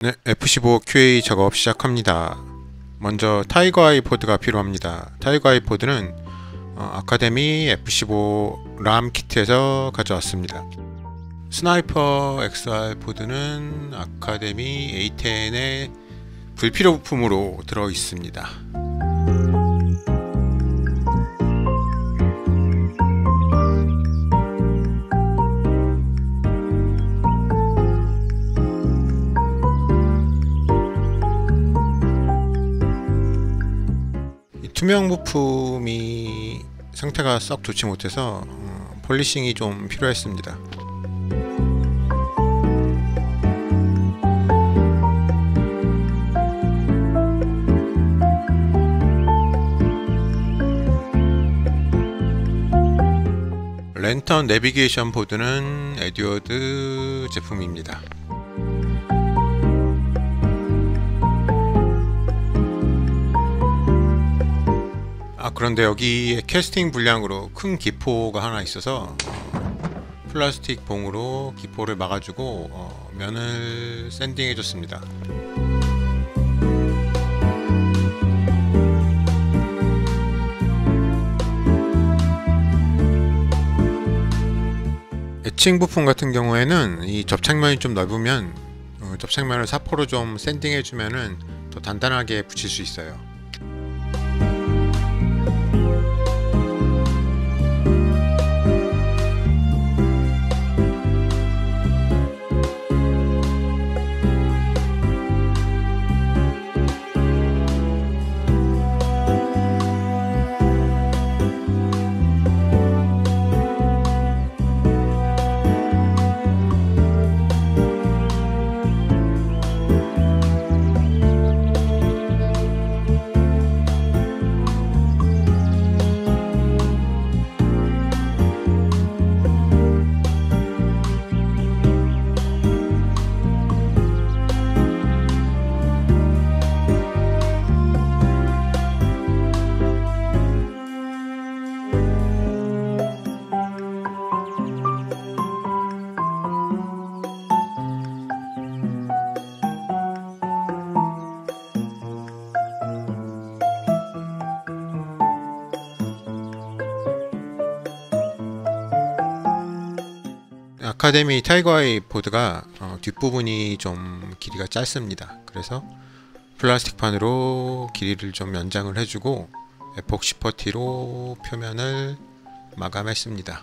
네, F15 QA 작업 시작합니다. 먼저 타이거 아이포드가 필요합니다. 타이거 아이포드는 아카데미 F15 람 키트에서 가져왔습니다. 스나이퍼 XR 포드는 아카데미 A10의 불필요 부품으로 들어 있습니다. 투명 부품이 상태가 썩 좋지 못해서 폴리싱이 좀 필요했습니다. 랜턴 내비게이션 보드는 에듀워드 제품입니다. 그런데 여기에 캐스팅 불량으로 큰 기포가 하나 있어서 플라스틱 봉으로 기포를 막아주고 면을 샌딩해 줬습니다. 에칭 부품 같은 경우에는 이 접착면이 좀 넓으면 접착면을 사포로 좀 샌딩해 주면은 더 단단하게 붙일 수 있어요. 아카데미 타이거 아이포드가 뒷부분이 좀 길이가 짧습니다. 그래서 플라스틱 판으로 길이를 좀 연장을 해주고 에폭시 퍼티로 표면을 마감했습니다.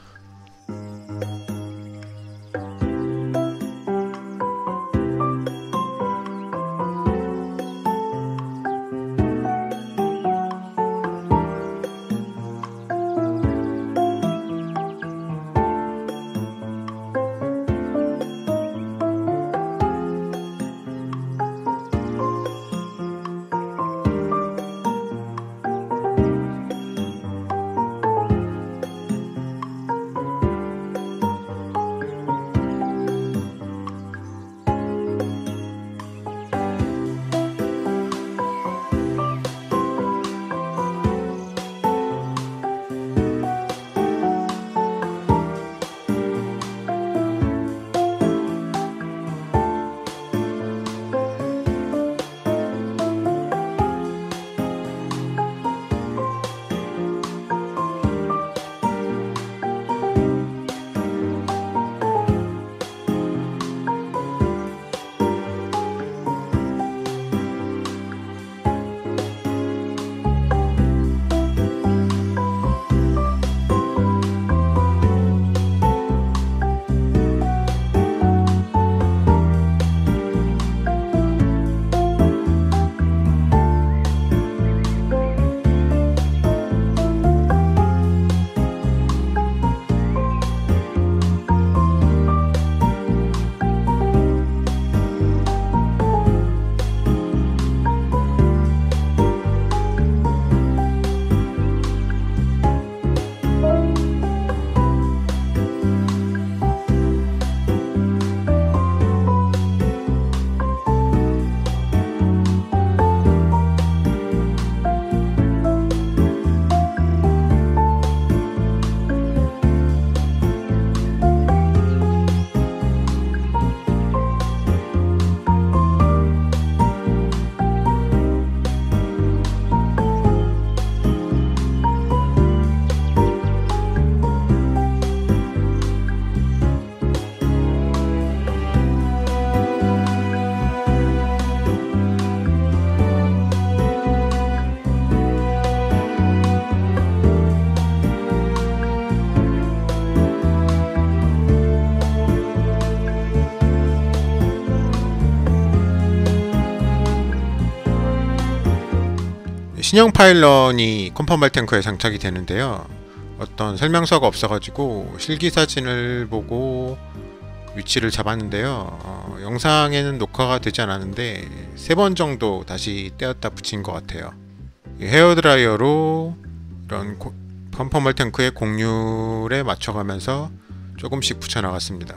신형 파일런이 컴포멀 탱크에 장착이 되는데요. 어떤 설명서가 없어가지고 실기사진을 보고 위치를 잡았는데요. 영상에는 녹화가 되지 않았는데 3번 정도 다시 떼었다 붙인 것 같아요. 헤어드라이어로 이런 컴포멀 탱크의 곡률에 맞춰가면서 조금씩 붙여나갔습니다.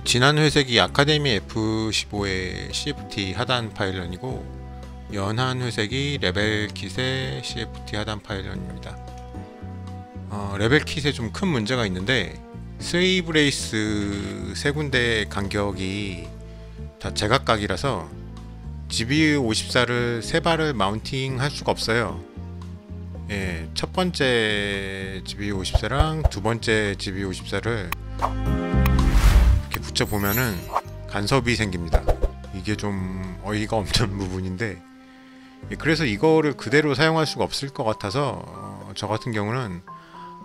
진한 회색이 아카데미 F15의 CFT 하단 파일런이고 연한 회색이 레벨킷의 CFT 하단 파일런입니다. 레벨킷에 좀 큰 문제가 있는데 스웨이 브레이스 3군데 간격이 다 제각각이라서 GBU54를 3발을 마운팅 할 수가 없어요. 예, 첫 번째 GBU54랑 두 번째 GBU54를 붙여보면은 간섭이 생깁니다. 이게 좀 어이가 없는 부분인데, 그래서 이거를 그대로 사용할 수가 없을 것 같아서 저 같은 경우는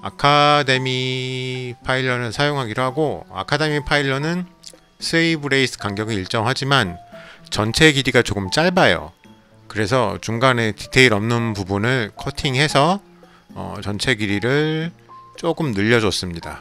아카데미 파일런을 사용하기로 하고, 아카데미 파일런은 스웨이 브레이스 간격은 일정하지만 전체 길이가 조금 짧아요. 그래서 중간에 디테일 없는 부분을 커팅해서 전체 길이를 조금 늘려줬습니다.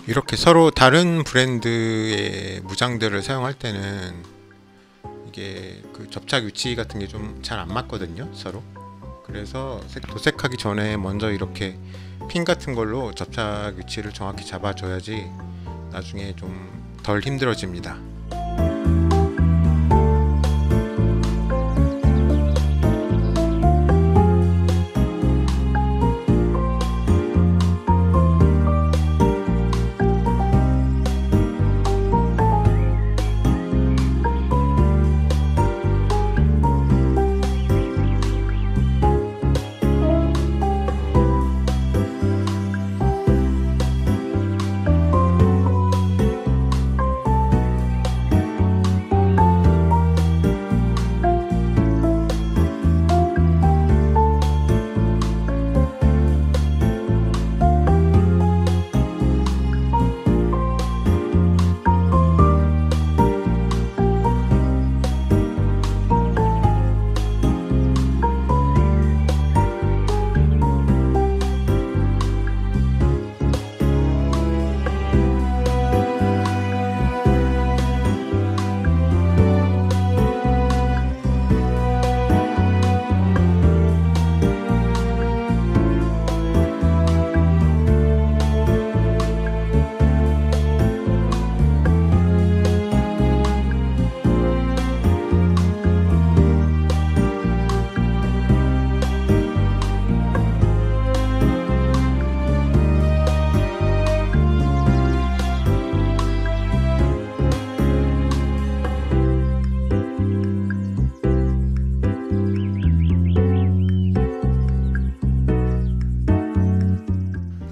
이렇게 서로 다른 브랜드의 무장들을 사용할 때는 이게 그 접착 위치 같은 게 좀 잘 안 맞거든요, 서로. 그래서 도색하기 전에 먼저 이렇게 핀 같은 걸로 접착 위치를 정확히 잡아줘야지 나중에 좀 덜 힘들어집니다.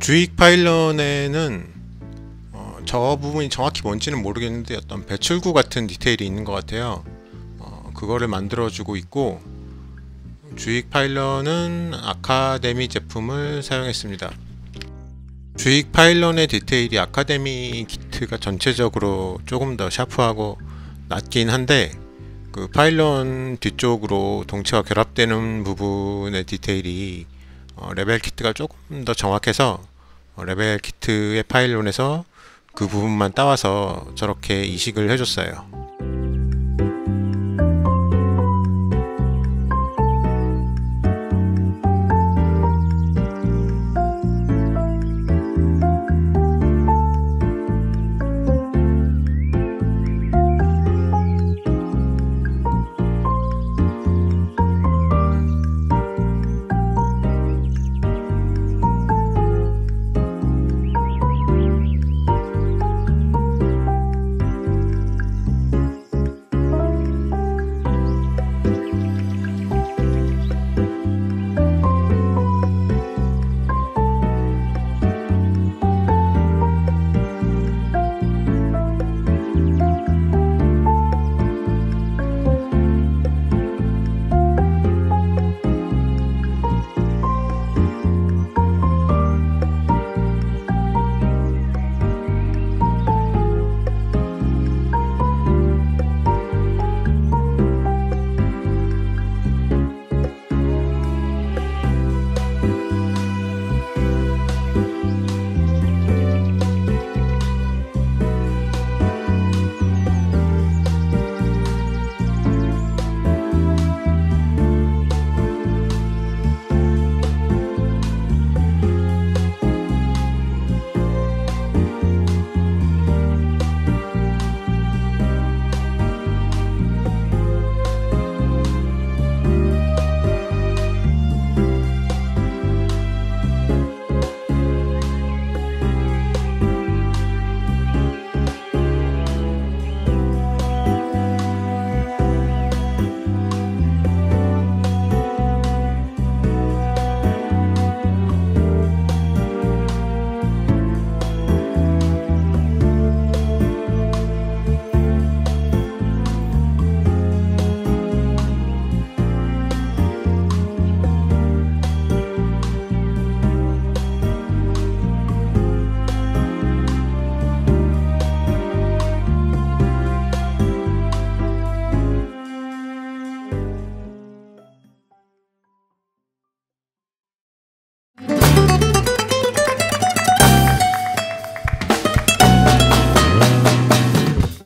주익 파일런에는 저 부분이 정확히 뭔지는 모르겠는데 어떤 배출구 같은 디테일이 있는 것 같아요. 그거를 만들어주고 있고, 주익 파일런은 아카데미 제품을 사용했습니다. 주익 파일런의 디테일이 아카데미 키트가 전체적으로 조금 더 샤프하고 낮긴 한데, 그 파일런 뒤쪽으로 동체와 결합되는 부분의 디테일이 레벨 키트가 조금 더 정확해서 레벨 키트의 파일런에서 그 부분만 따와서 저렇게 이식을 해줬어요.